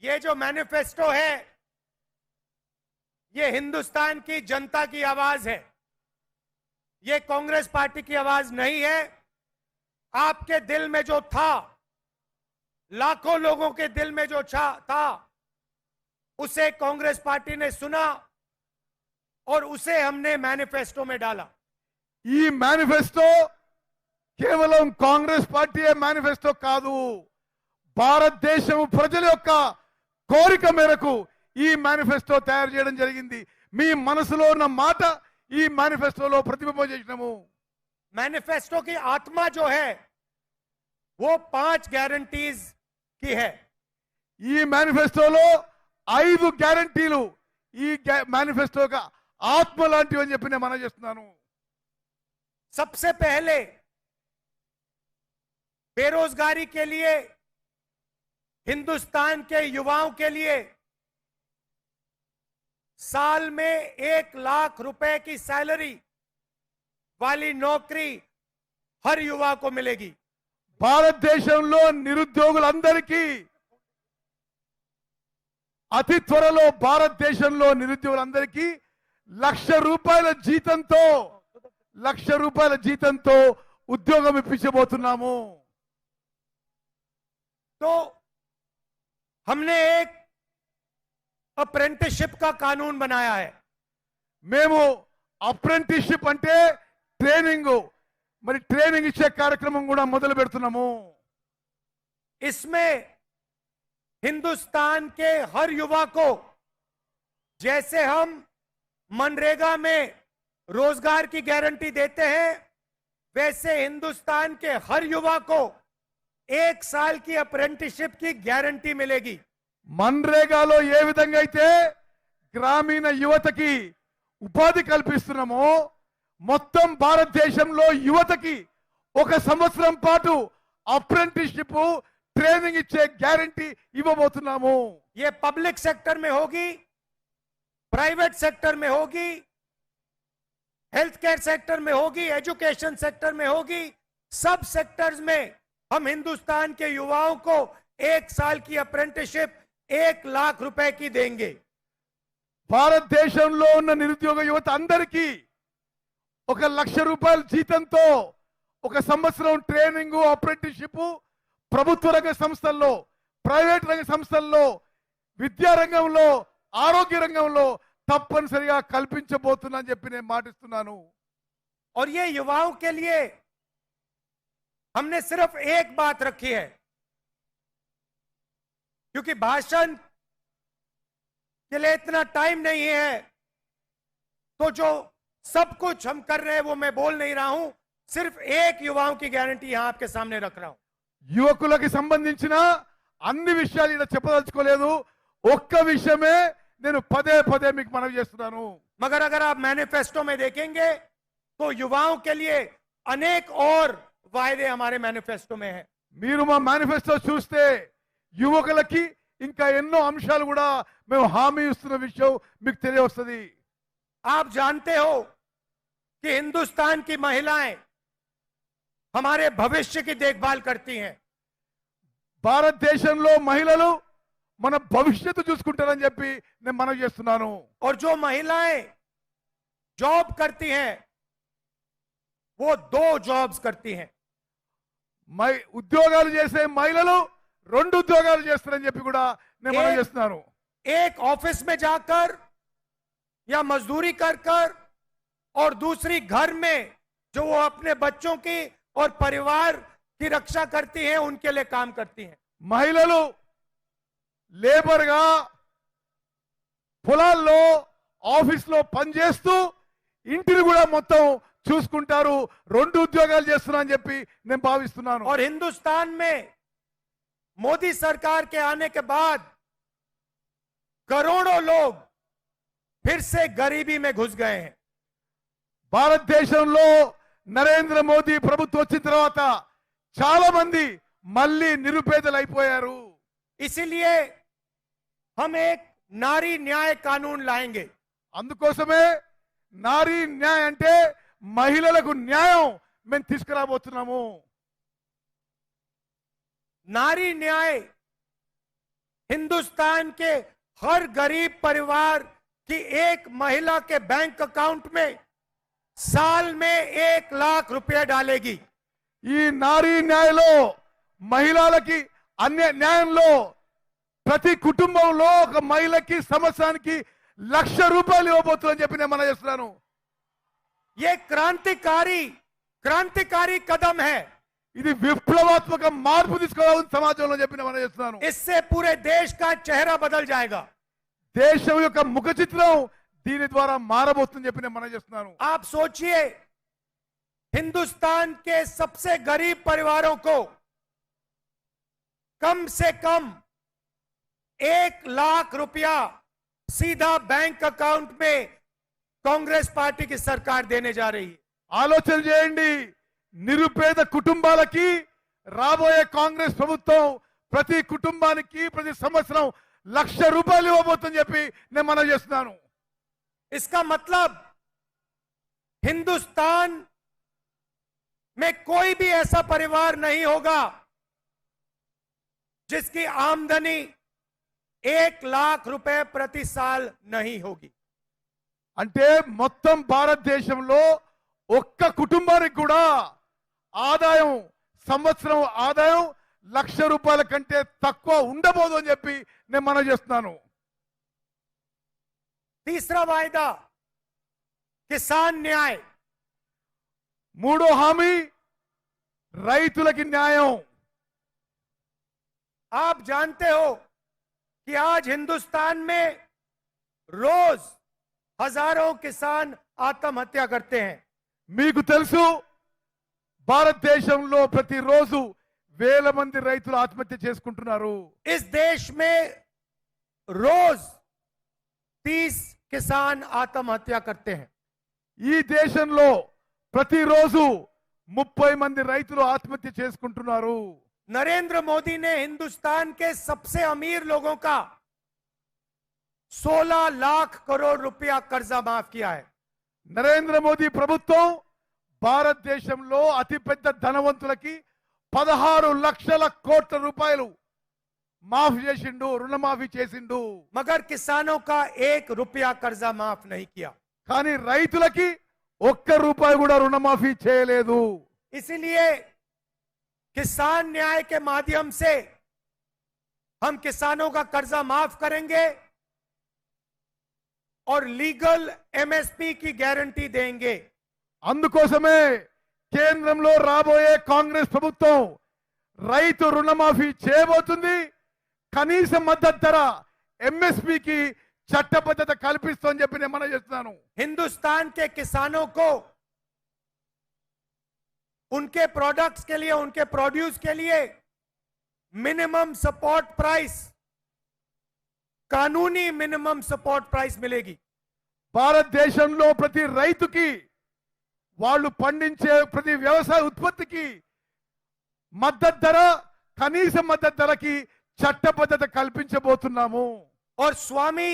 ये जो मैनिफेस्टो है ये हिंदुस्तान की जनता की आवाज है, ये कांग्रेस पार्टी की आवाज नहीं है। आपके दिल में जो था, लाखों लोगों के दिल में जो था, उसे कांग्रेस पार्टी ने सुना और उसे हमने मैनिफेस्टो में डाला। ఈ మేనిఫెస్టో కేవలం కాంగ్రెస్ పార్టీ మేనిఫెస్టో కాదు, భారతదేశం ప్రజల యొక్క కోరిక మేరకు ఈ మేనిఫెస్టో తయారు చేయడం జరిగింది। మీ మనసులో ఉన్న మాట ఈ మేనిఫెస్టోలో ప్రతిబింబం చేసినాము। मैनिफेस्टो की आत्मा जो है वो 5 गारंटीज की है। ఈ మేనిఫెస్టోలో 5 గ్యారంటీలు ఈ మేనిఫెస్టోగా ఆత్మ లాంటివి అని చెప్పి నేను మనం చేస్తున్నాను। सबसे पहले बेरोजगारी के लिए, हिंदुस्तान के युवाओं के लिए साल में 1 लाख रुपए की सैलरी वाली नौकरी हर युवा को मिलेगी। భారతదేశంలో నిరుద్యోగులందరికీ అతి త్వరలో భారతదేశంలో నిరుద్యోగులందరికీ లక్ష రూపాయల జీతంతో ఉద్యోగం ఇప్పించబోతున్నాము। तो हमने एक अप्रेंटिसशिप का कानून बनाया है। మేము అప్రెంటిస్షిప్ అంటే ట్రైనింగ్, మరి ట్రైనింగ్ ఇచ్చే కార్యక్రమం కూడా మొదలు పెడుతున్నాము। इसमें हिंदुस्तान के हर युवा को, जैसे हम मनरेगा में रोजगार की गारंटी देते हैं, वैसे हिंदुस्तान के हर युवा को 1 साल की अप्रेंटिसशिप की गारंटी मिलेगी। మన్రేగాలో ఏ విధంగా అయితే గ్రామీణ యువతకి ఉపాధి కల్పిస్తున్నామో, మొత్తం భారతదేశంలో యువతకి 1 సంవత్సరం పాటు అప్రెంటిస్షిప్ ట్రైనింగ్ ఇచ్చే గ్యారంటీ ఇవ్వబోతున్నాము। ये पब्लिक सेक्टर में होगी, प्राइवेट सेक्टर में होगी, हेल्थ केयर सेक्टर में होगी, एजुकेशन सेक्टर में होगी। सब सेक्टर्स में हम हिंदुस्तान के युवाओं को 1 साल की अप्रेंटिसशिप 1 लाख रुपए की देंगे। భారతదేశంలో ఉన్న నిరుద్యోగ యువత అందరికీ 1 లక్ష రూపాయల జీతంతో 1 సంవత్సరం ట్రైనింగ్ అప్రెంటిస్షిప్ ప్రభుత్వ రంగ సంస్థల్లో, ప్రైవేట్ రంగ సంస్థల్లో, విద్యా రంగంలో, ఆరోగ్య రంగంలో తప్పనిసరిగా కల్పించబోతున్నానని చెప్పి నేను మాటిస్తున్నాను। और ये युवाओं के लिए हमने सिर्फ एक बात रखी है, क्योंकि भाषण के लिए इतना टाइम नहीं है, तो जो सब कुछ हम कर रहे हैं वो मैं बोल नहीं रहा हूं। सिर्फ एक युवाओं की गारंटी यहां आपके सामने रख रहा हूं। యువకులకు సంబంధించిన అన్ని విషయాలు ఇక్కడ చెప్పదలుచుకోలేదు, ఒక్క విషయమే నేను పదే పదే మీకు మనవి చేస్తున్నాను। मगर अगर आप मैनिफेस्टो में देखेंगे तो युवाओं के लिए अनेक और वायदे हमारे मैनिफेस्टो में है। మీరు మా మేనిఫెస్టో చూస్తే యువకులకి ఇంకా ఎన్నో అంశాలు కూడా మేము హామీ ఇస్తున్న విషయం మీకు తెలియవస్తుంది। आप जानते हो कि हिंदुस्तान की महिलाएं हमारे भविष्य की देखभाल करती हैं। భారతదేశంలో మహిళలు మన భవిష్యత్తు చూసుకుంటారని చెప్పి నేను మనవి చేస్తున్నాను। और जो महिलाएं जॉब करती हैं वो 2 जॉब्स करती हैं। ఉద్యోగాలు చేసే మహిళలు 2 ఉద్యోగాలు చేస్తారని చెప్పి కూడా నేను మనవి చేస్తున్నాను। एक ऑफिस में जाकर या मजदूरी कर कर और दूसरी घर में जो वो अपने बच्चों की और परिवार की रक्षा करती हैं, उनके लिए काम करती हैं। మహిళలు లేబర్ గా పొలాల్లో ఆఫీస్లో పనిచేస్తూ ఇంటిని కూడా మొత్తం చూసుకుంటారు। 2 ఉద్యోగాలు చేస్తున్నారని చెప్పి నేను భావిస్తున్నాను। और हिंदुस्तान में मोदी सरकार के आने के बाद करोड़ों लोग फिर से गरीबी में घुस गए हैं। భారతదేశంలో నరేంద్ర మోదీ ప్రభుత్వం వచ్చిన తర్వాత చాలా మంది మళ్ళీ నిరుపేదలు అయిపోయారు। इसीलिए हम एक नारी न्याय कानून लाएंगे। అందుకోసమే నారీ న్యాయ అంటే మహిళలకు న్యాయం మేము తీసుకురాబోతున్నాము। नारी न्याय हिंदुस्तान के हर गरीब परिवार की एक महिला के बैंक अकाउंट में साल में 1 लाख रुपए डालेगी। ఈ నారీ న్యాయలో మహిళలకి అన్య న్యాయంలో ప్రతి కుటుంబంలో ఒక మహిళకి సంవత్సరానికి 1,00,000 రూపాయలు ఇవ్వబోతుందని చెప్పి నేను మనం చేస్తున్నాను. ये क्रांतिकारी कदम है। ఇది విప్లవాత్మక మార్పు తీసుకురావాలని సమాజంలో చెప్పి నేను మనం చేస్తున్నాను. इससे पूरे देश का चेहरा बदल जाएगा। దేశం యొక్క ముఖ చిత్రం దీని ద్వారా మారబోతుందని చెప్పి నేను మనం చేస్తున్నాను. आप सोचिए, हिंदुस्तान के सबसे गरीब परिवारों को कम से कम 1 लाख रुपया सीधा बैंक अकाउंट में कांग्रेस पार्टी की सरकार देने जा रही है। ఆలోచన చేయండి, నిరుపేద కుటుంబాలకి రాబోయే కాంగ్రెస్ ప్రభుత్వం ప్రతి కుటుంబానికి ప్రతి సంవత్సరం 1,00,000 రూపాయలు ఇవ్వబోతుందని చెప్పి నేను మనం చేస్తున్నాను. इसका मतलब हिंदुस्तान में कोई भी ऐसा परिवार नहीं होगा जिसकी आमदनी 1 लाख रुपए प्रति साल नहीं होगी। అంటే మొత్తం భారతదేశంలో ఒక్క కుటుంబానికి కూడా ఆదాయం సంవత్సరం ఆదాయం 1,00,000 రూపాయల కంటే తక్కువ ఉండబోదు అని చెప్పి నేను మనం చేస్తున్నాను. तीसरा वायदा किसान न्याय। మూడో హామీ రైతులకి న్యాయం. आप जानते हो कि आज हिंदुस्तान में रोज हजारों किसान आत्महत्या करते हैं। మీకు తెలుసు భారతదేశంలో ప్రతిరోజు వేల మంది రైతులు ఆత్మహత్య చేసుకుంటున్నారు. इस देश में रोज 30 किसान आत्महत्या करते हैं। ఈ దేశంలో ప్రతిరోజు 30 మంది రైతులు ఆత్మహత్య చేసుకుంటున్నారు. नरेंद्र मोदी ने हिंदुस्तान के सबसे अमीर लोगों का 16 लाख करोड़ रुपया कर्जा माफ किया है। నరేంద్ర మోదీ ప్రభుత్వం భారతదేశంలో అతిపెద్ద ధనవంతులకి 16 లక్షల కోట్ల రూపాయలు మాఫ్ చేసిండు, రుణమాఫీ చేసిండు. मगर किसानों का 1 रुपया कर्जा माफ नहीं किया। కానీ రైతులకి 1 రూపాయి కూడా రుణమాఫీ చేయలేదు. इसलिए किसान न्याय के माध्यम से हम किसानों का कर्जा माफ करेंगे और लीगल एमएसपी की गारंटी देंगे। అందుకోసమే కేంద్రంలో రాబోయే కాంగ్రెస్ ప్రభుత్వం రైతు రుణమాఫీ చేయబోతుంది. కనీస మద్దతు ధర ఎంఎస్పీకి చట్టబద్ధత కల్పిస్తోందని చెప్పి నేను మనం చేస్తున్నాను. हिंदुस्तान के किसानों को उनके प्रोडक्ट्स के लिए, उनके प्रोड्यूस के लिए मिनिमम सपोर्ट प्राइस, कानूनी मिनिमम सपोर्ट प्राइस मिलेगी। భారతదేశంలో ప్రతి రైతుకి వాళ్ళు పండించే ప్రతి వ్యవసాయ ఉత్పత్తికి మద్దతు ధర, కనీస మద్దతు ధరకి చట్టబద్ధత కల్పించబోతున్నాము. और स्वामी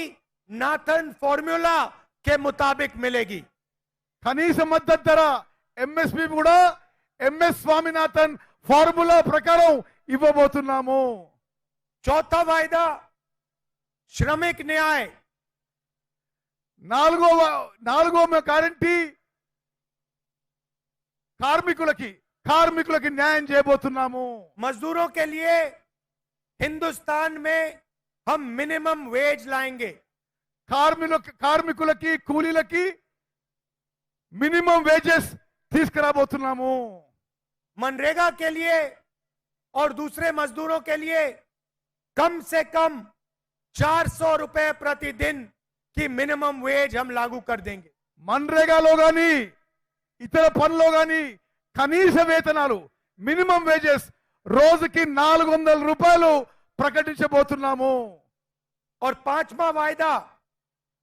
नाथन फॉर्मूला के मुताबिक मिलेगी। కనీస మద్దతు ధర ఎంఎస్పి కూడా ఎంఎస్ స్వామినాథన్ ఫార్ములా ప్రకారం ఇవ్వబోతున్నాము. चौथा वायदा श्रमिक न्याय। నాలుగో గ్యారంటీ కార్మికులకి న్యాయం చేయబోతున్నాము. मजदूरों के लिए हिंदुस्तान में हम मिनिमम वेज लाएंगे। కార్మికులకి కూలీలకి మినిమం వేజెస్ తీసుకురాబోతున్నాము. मनरेगा के लिए और दूसरे मजदूरों के लिए कम से कम 400 रुपए प्रतिदिन की मिनिमम वेज हम लागू कर देंगे। మన్రేగాలో గాని ఇతర పనుల్లో గాని కనీస వేతనాలు మినిమం వేజెస్ రోజుకి 400 రూపాయలు ప్రకటించబోతున్నాము. और पांचवा वायदा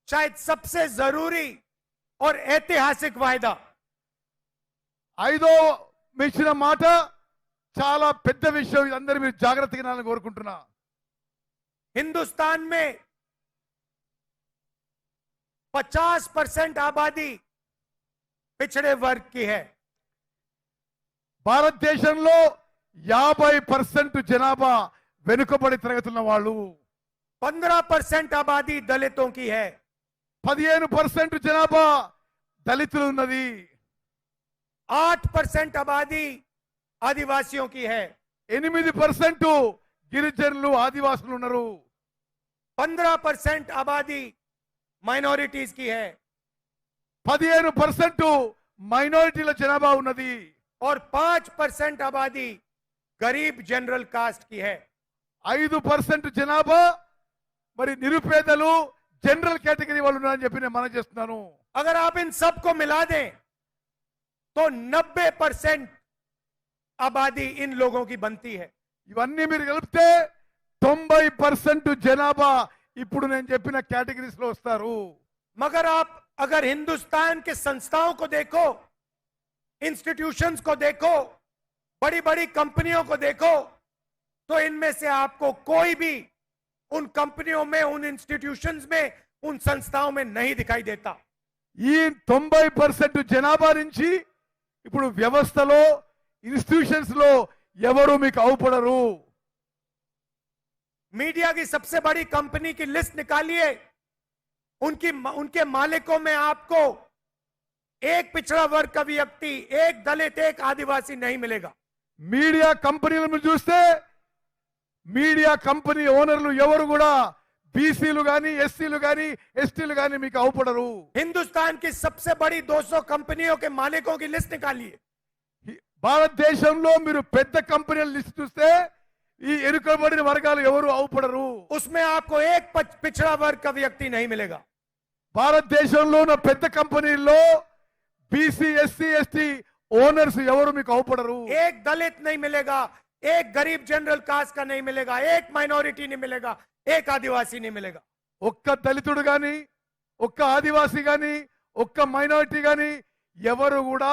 शायद सबसे जरूरी और ऐतिहासिक वायदा, ఐదో మించిన మాట చాలా పెద్ద విషయం. ఇది అందరూ మీరు జాగ్రత్తగా వినాలని కోరుకుంటున్నా. हिंदुस्तान में 50% आबादी पिछड़े वर्ग की है। భారతదేశంలో 50% జనాభా వెనుకబడి తరగతున్న వాళ్ళు. 15% आबादी दलितों की है। 15% జనాభా దళితులు ఉన్నది. 8% आबादी आदिवासियों की है। 8% గిరిజనులు ఆదివాసులు ఉన్నారు. 15% आबादी माइनॉरिटीज की है 15% మైనారిటీల జనాభా ఉన్నది. और 5% आबादी गरीब जनरल कास्ट की है। 5% జనాభా మరి నిరుపేదలు జనరల్ కేటగిరీ వాళ్ళు ఉన్నారని చెప్పి నేను మనం చేస్తున్నాను. अगर आप इन सबको मिला दें तो 90% आबादी इन लोगों की बनती है। ఇవన్నీ మీరు కలిపితే 90% జనాభా ఇప్పుడు నేను చెప్పిన కేటగిరీస్ లో వస్తారు. मगर आप अगर हिंदुस्तान के संस्थाओं को देखो, इंस्टीट्यूशंस को देखो, बड़ी बड़ी कंपनियों को देखो, तो इनमें से आपको कोई भी उन कंपनियों में, उन इंस्टीट्यूशंस में, उन संस्थाओं में नहीं दिखाई देता। ఈ 90% జనాభా నుంచి ఇప్పుడు వ్యవస్థలో ఇన్స్టిట్యూషన్స్ లో ఎవరు మీకు అవుపడరు. मीडिया की सबसे बड़ी कंपनी की लिस्ट निकालिए, उनके मालिकों में आपको एक पिछड़ा वर्ग का व्यक्ति, एक दलित, एक आदिवासी नहीं मिलेगा। మీడియా కంపెనీలను చూస్తే మీడియా కంపెనీ ఓనర్లు ఎవరు కూడా బీసీలు గాని ఎస్సీలు గాని ఎస్టీలు గాని మీకు అవుపడరు. हिंदुस्तान की सबसे बड़ी 200 कंपनियों के मालिकों की लिस्ट निकालिए। భారతదేశంలో మీరు పెద్ద కంపెనీల లిస్ట్ చూస్తే ఈ ఎన్నుకోబడిన వర్గాలు ఎవరు అవుపడరు. उसमें आपको एक पिछड़ा वर्ग का व्यक्ति नहीं मिलेगा। భారతదేశంలో ఉన్న పెద్ద కంపెనీల్లో బీసీ ఎస్సీ ఎస్టీ ఓనర్స్ ఎవరు మీకు అవుపడరు. एक दलित नहीं मिलेगा, एक गरीब जनरल कास्ट का नहीं मिलेगा, एक माइनॉरिटी नहीं मिलेगा, एक आदिवासी नहीं मिलेगा। ఒక్క దళితుడు గాని ఒక్క ఆదివాసి గాని ఒక్క మైనారిటీ గాని ఎవరు కూడా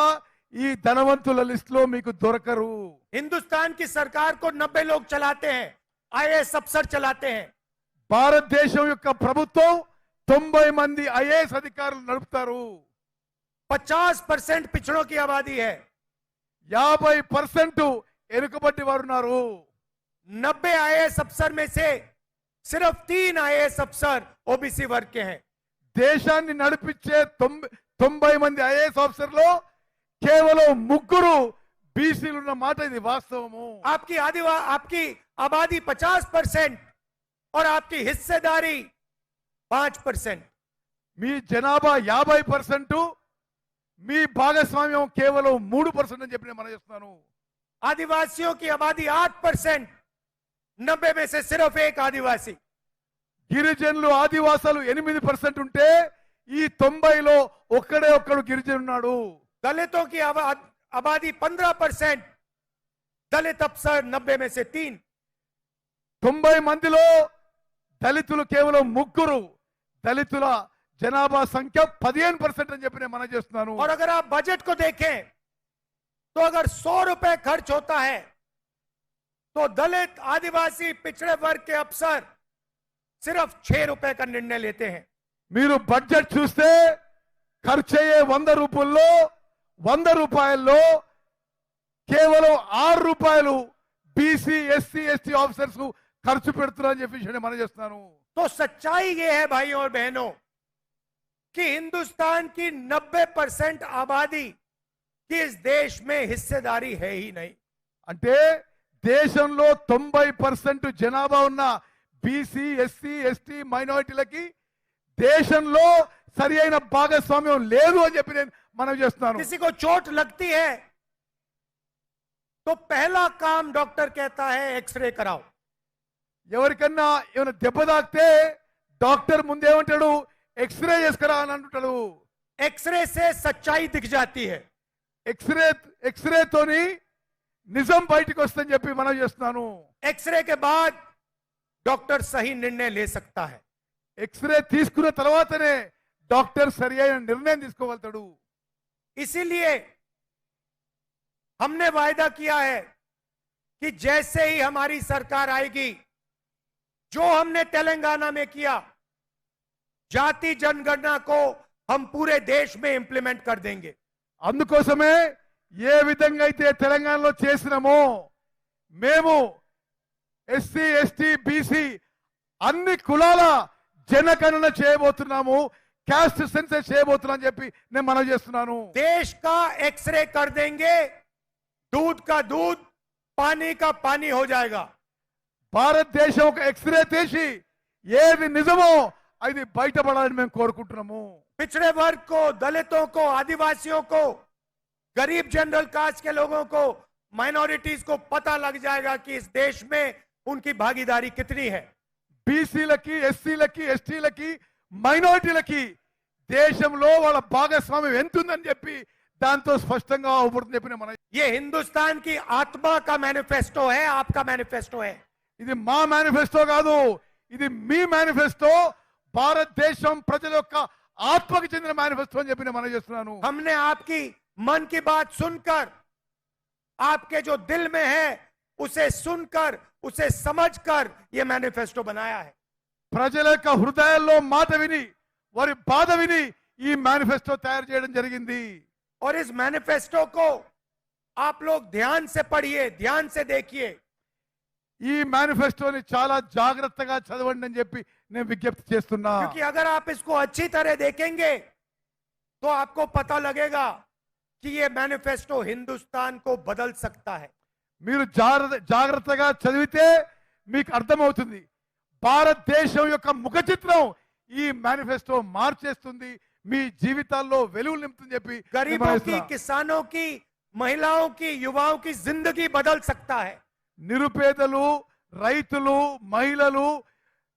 ఈ ధనవంతుల లిస్ట్ లో మీకు దొరకరు. हिंदुस्तान की सरकार को 90 लोग चलाते हैं, आईएएस अफसर चलाते हैं। భారతదేశం యొక్క ప్రభుత్వం 90 మంది ఐఏఎస్ అధికారులు నడుపుతారు. 50% पिछड़ों की आबादी है, 50% ఎనుకబడి వారు ఉన్నారు. 90 आईएएस अफसर में से सिर्फ 3 आईएएस अफसर ओबीसी वर्ग के हैं। దేశాన్ని నడిపించే 90 మంది ఐఏఎస్ ఆఫీసర్లో కేవలం 3 బీసీలు ఉన్న మాట ఇది వాస్తవము. आपकी आबादी 50% और आपकी हिस्सेदारी 5%। మీ జనాభా 50%, మీ భాగస్వామ్యం కేవలం 3% అని చెప్పి నేను మనం చేస్తున్నాను. आदिवासियों की आबादी 8%, 90 में से सिर्फ एक आदिवासी। గిరిజనులు ఆదివాసాలు 8% ఉంటే ఈ 90లో ఒక్కడే ఒక్కడు గిరిజను ఉన్నాడు. दलितों की आबादी 15%, दलित अफसर 90 में से 3। 90 మందిలో దళితులు కేవలం 3, దళితుల జనాభా సంఖ్య 15% అని చెప్పి నేను మనం చేస్తున్నాను. और अगर आप बजट को देखें तो अगर 100 रुपए खर्च होता है तो दलित, आदिवासी, पिछड़े वर्ग के अफसर सिर्फ 6 रुपए का निर्णय लेते हैं। మీరు బడ్జెట్ చూస్తే ఖర్చు అయ్యే 100 రూపాయల్లో కేవలం 6 రూపాయలు బీసీ ఎస్సీ ఎస్టీ ఆఫీసర్స్ ఖర్చు పెడుతున్నారని చెప్పి నేను మనం చేస్తున్నాను. तो सच्चाई ये है भाइयों और बहनों कि हिंदुस्तान की 90% आबादी की इस देश में हिस्सेदारी है ही नहीं। అంటే దేశంలో 90% జనాభా ఉన్న బీసీ ఎస్సీ ఎస్టీ మైనారిటీలకి దేశంలో సరి అయిన భాగస్వామ్యం లేదు అని చెప్పి నేను మనం చేస్తున్నాను. किसी को चोट लगती है तो पहला काम डॉक्टर कहता है एक्सरे कराओ। ఎవరికన్నా ఏమైనా దెబ్బ తాకితే డాక్టర్ ముందేమంటాడు, ఎక్స్రే చేసుకురా అని అంటుంటాడు. एक्सरे से सच्चाई दिख जाती है। ఎక్స్రేతోని నిజం బయటకు వస్తుందని చెప్పి మనం చేస్తున్నాను. एक्सरे के बाद डॉक्टर सही निर्णय ले सकता है। ఎక్స్రే తీసుకున్న తర్వాతనే డాక్టర్ సరి అయిన నిర్ణయం తీసుకోగలుగుతాడు. इसीलिए हमने वायदा किया है कि जैसे ही हमारी सरकार आएगी, जो हमने तेलंगाना में किया, जाति जनगणना को हम पूरे देश में इंप्लीमेंट कर देंगे। అందుకోసమే ఏ విధంగా అయితే తెలంగాణలో చేసినామో మేము ఎస్సీ ఎస్టీ బీసీ అన్ని కులాల జనగణన చేయబోతున్నాము, క్యాస్ట్ సెన్సస్ చేయబోతున్నా అని చెప్పి నేను మనవి చేస్తున్నాను. देश का एक्सरे कर देंगे, दूध का दूध पानी का पानी हो जाएगा. భారతదేశం ఒక ఎక్స్రే తీసి ఏది నిజమో అది బయటపడాలని మేము కోరుకుంటున్నాము. पिछड़े वर्ग को, दलितों को, आदिवासियों को, गरीब जनरल कास्ट के लोगों को, माइनॉरिटीज को पता लग जाएगा कि इस देश में उनकी भागीदारी कितनी है. బీసీలకి, ఎస్సీలకి, ఎస్టీలకి, మైనారిటీలకి దేశంలో వాళ్ళ భాగస్వామ్యం ఎంత ఉందని చెప్పి దాంతో స్పష్టంగా అవుపడుతుంది చెప్పిన మన ये हिंदुस्तान की आत्मा का मैनिफेस्टो है, आपका मैनिफेस्टो है. ఇది మా మేనిఫెస్టో కాదు, ఇది మీ మేనిఫెస్టో, భారతదేశం ప్రజల యొక్క ఆత్మకి చెందిన మేనిఫెస్టో అని చెప్పి నేను మనవి చేస్తున్నాను. हमने आपकी मन की बात सुनकर, आपके जो दिल में है उसे सुनकर, उसे समझकर ये मैनिफेस्टो बनाया है. ప్రజల యొక్క హృదయాల్లో మాట విని, వారి బాధ విని ఈ మేనిఫెస్టో తయారు చేయడం జరిగింది. और इस मैनिफेस्टो को आप लोग ध्यान से पढ़िए, ध्यान से देखिए. ఈ మేనిఫెస్టోని చాలా జాగ్రత్తగా చదవండి అని చెప్పి నేను విజ్ఞప్తి చేస్తున్నా. क्योंकि अगर आप इसको अच्छी तरह देखेंगे तो आपको पता लगेगा कि ये मैनिफेस्टो हिंदुस्तान को बदल सकता है. మీరు జాగ్రత్తగా చదివితే మీకు అర్థమవుతుంది భారతదేశం యొక్క ముఖ చిత్రం ఈ మేనిఫెస్టో మార్చేస్తుంది, మీ జీవితాల్లో వెలుగు నింపుతుంది చెప్పి गरीबों की, किसानों की, महिलाओं की, युवाओं की जिंदगी बदल सकता है. నిరుపేదలు, రైతులు, మహిళలు,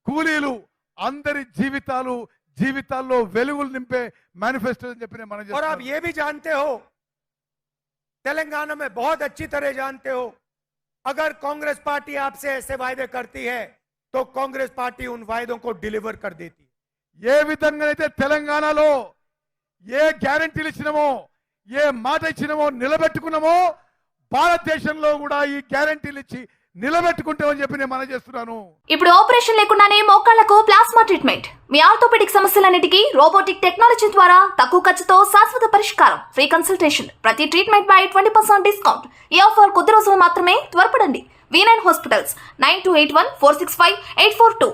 కూలీలు అందరి జీవితాల్లో వెలుగులు నింపే మేనిఫెస్టో అని చెప్పి మనం और आप ये भी जानते हो, तेलंगाना में बहुत अच्छी तरह जानते हो, अगर कांग्रेस पार्टी आपसे ऐसे वायदे करती है तो कांग्रेस पार्टी उन वायदों को डिलीवर कर देती है. ఏ విధంగానైతే తెలంగాణలో ఏ గ్యారెంటీలు ఇచ్చినామో, ఏ మాట ఇచ్చినామో నిలబెట్టుకున్నామో, భారతదేశంలో కూడా ఈ గ్యారెంటీలు ఇచ్చి నిలబెట్టుకుంటామని చెప్పి నేను మనవి చేస్తున్నాను. ఇప్పుడు ఆపరేషన్ లేకుండానే మోకాళ్లకు ప్లాస్మా ట్రీట్మెంట్, మీ ఆర్థోపెడిక్ సమస్యలన్నిటికీ రోబోటిక్ టెక్నాలజీ ద్వారా తక్కువ ఖర్చుతో శాశ్వత పరిష్కారం, ఫ్రీ కన్సల్టేషన్, ప్రతి ట్రీట్మెంట్ పై 20% డిస్కౌంట్. ఈ ఆఫర్ కొద్ది రోజులు మాత్రమే, త్వరపడండి. V9 hospitals 9281465842.